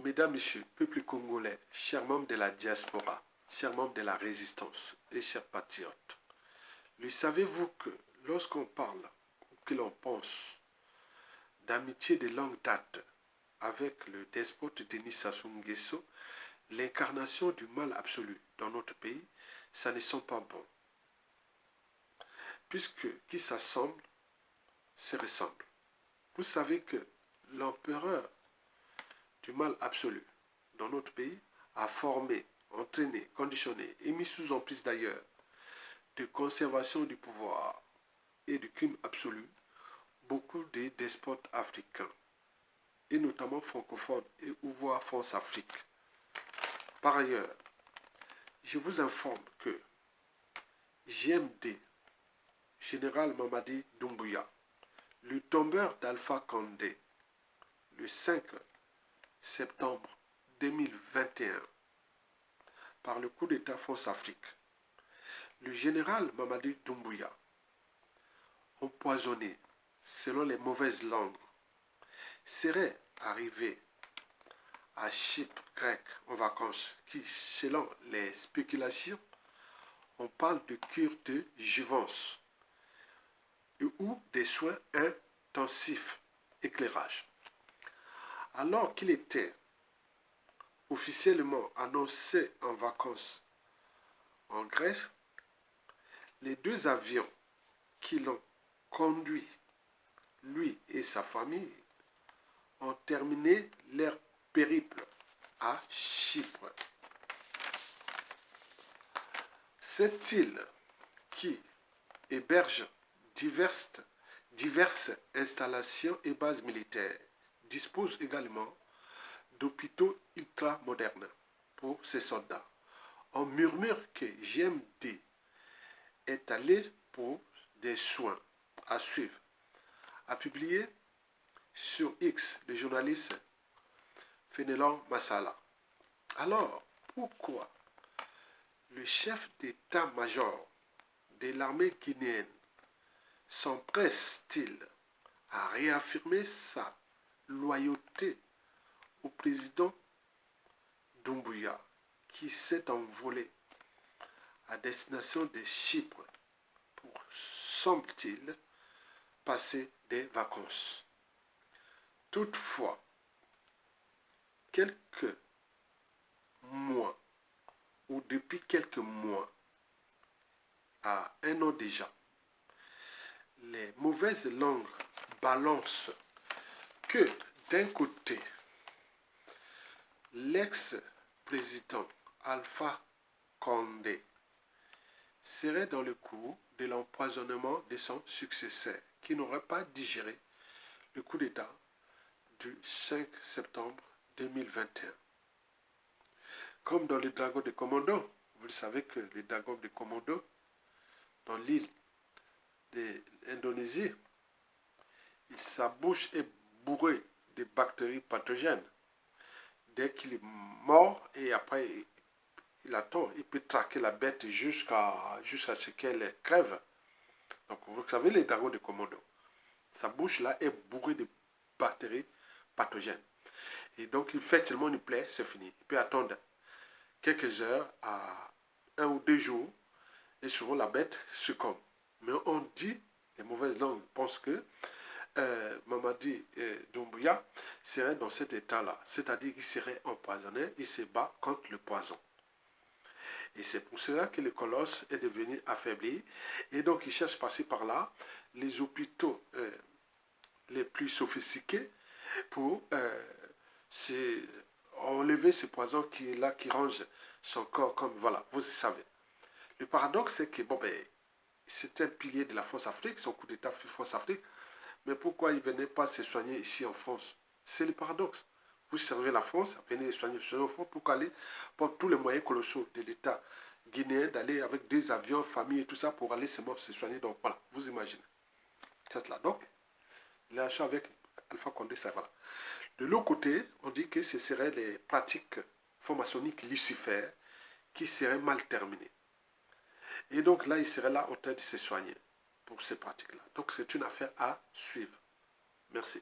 Mesdames, Messieurs, peuple congolais, chers membres de la diaspora, chers membres de la résistance et chers patriotes, le savez-vous que lorsqu'on parle ou que l'on pense d'amitié de longue date avec le despote Denis Sassou Nguesso, l'incarnation du mal absolu dans notre pays, ça ne sont pas bons. Puisque qui s'assemble, se ressemble. Vous savez que l'empereur du mal absolu dans notre pays a formé, entraîné, conditionné et mis sous emprise d'ailleurs de conservation du pouvoir et du crime absolu beaucoup de despotes africains et notamment francophones et ou voire France-Afrique. Par ailleurs, je vous informe que JMD, Général Mamadi Doumbouya, le tombeur d'Alpha Condé, le 5 septembre 2021, par le coup d'État France-Afrique, le général Mamadi Doumbouya, empoisonné selon les mauvaises langues, serait arrivé à Chypre grec en vacances qui, selon les spéculations, on parle de cure de jouvence ou des soins intensifs, éclairage. Alors qu'il était officiellement annoncé en vacances en Grèce, les deux avions qui l'ont conduit, lui et sa famille, ont terminé leur périple à Chypre. Cette île qui héberge diverses installations et bases militaires dispose également d'hôpitaux ultramodernes pour ses soldats. On murmure que JMD est allé pour des soins à suivre, a publié sur X le journaliste Fénelon Massala. Alors, pourquoi le chef d'état-major de l'armée guinéenne s'empresse-t-il à réaffirmer sa loyauté au président Doumbouya qui s'est envolé à destination de Chypre pour, semble-t-il, passer des vacances. Toutefois, quelques mois ou depuis quelques mois à un an déjà, les mauvaises langues balancent que d'un côté, l'ex-président Alpha Condé serait dans le coup de l'empoisonnement de son successeur qui n'aurait pas digéré le coup d'État du 5 septembre 2021. Comme dans le dragon de Komodo, vous savez que le dragon de Komodo, dans l'île d'Indonésie, sa bouche est bourrée de bactéries pathogènes. Dès qu'il est mort et après il attend, il peut traquer la bête jusqu'à ce qu'elle crève. Donc vous savez les dragons de Komodo. Sa bouche là est bourrée de bactéries pathogènes. Et donc il fait tellement une plaie, c'est fini. Il peut attendre quelques heures à 1 ou 2 jours et souvent la bête succombe. Mais on dit, les mauvaises langues pensent que Mamadi Doumbouya serait dans cet état-là, c'est-à-dire qu'il serait empoisonné, il se bat contre le poison. Et c'est pour cela que le colosse est devenu affaibli, et donc il cherche par-ci par-là les hôpitaux les plus sophistiqués pour enlever ce poison qui est là, qui range son corps comme, voilà, vous savez. Le paradoxe, c'est que, bon, ben, c'est un pilier de la France-Afrique, son coup d'État fut France-Afrique, mais pourquoi il ne venait pas se soigner ici en France? C'est le paradoxe. Vous servez la France, venez soigner en France, pourquoi aller pour tous les moyens colossaux de l'État guinéen d'aller avec 2 avions, famille et tout ça pour aller se soigner. Donc voilà, vous imaginez. C'est là. Donc, la relation avec Alpha Condé, ça voilà. De l'autre côté, on dit que ce seraient les pratiques franc-maçonniques Lucifer qui seraient mal terminées. Et donc là, il serait là en train de se soigner pour ces pratiques-là. Donc c'est une affaire à suivre. Merci.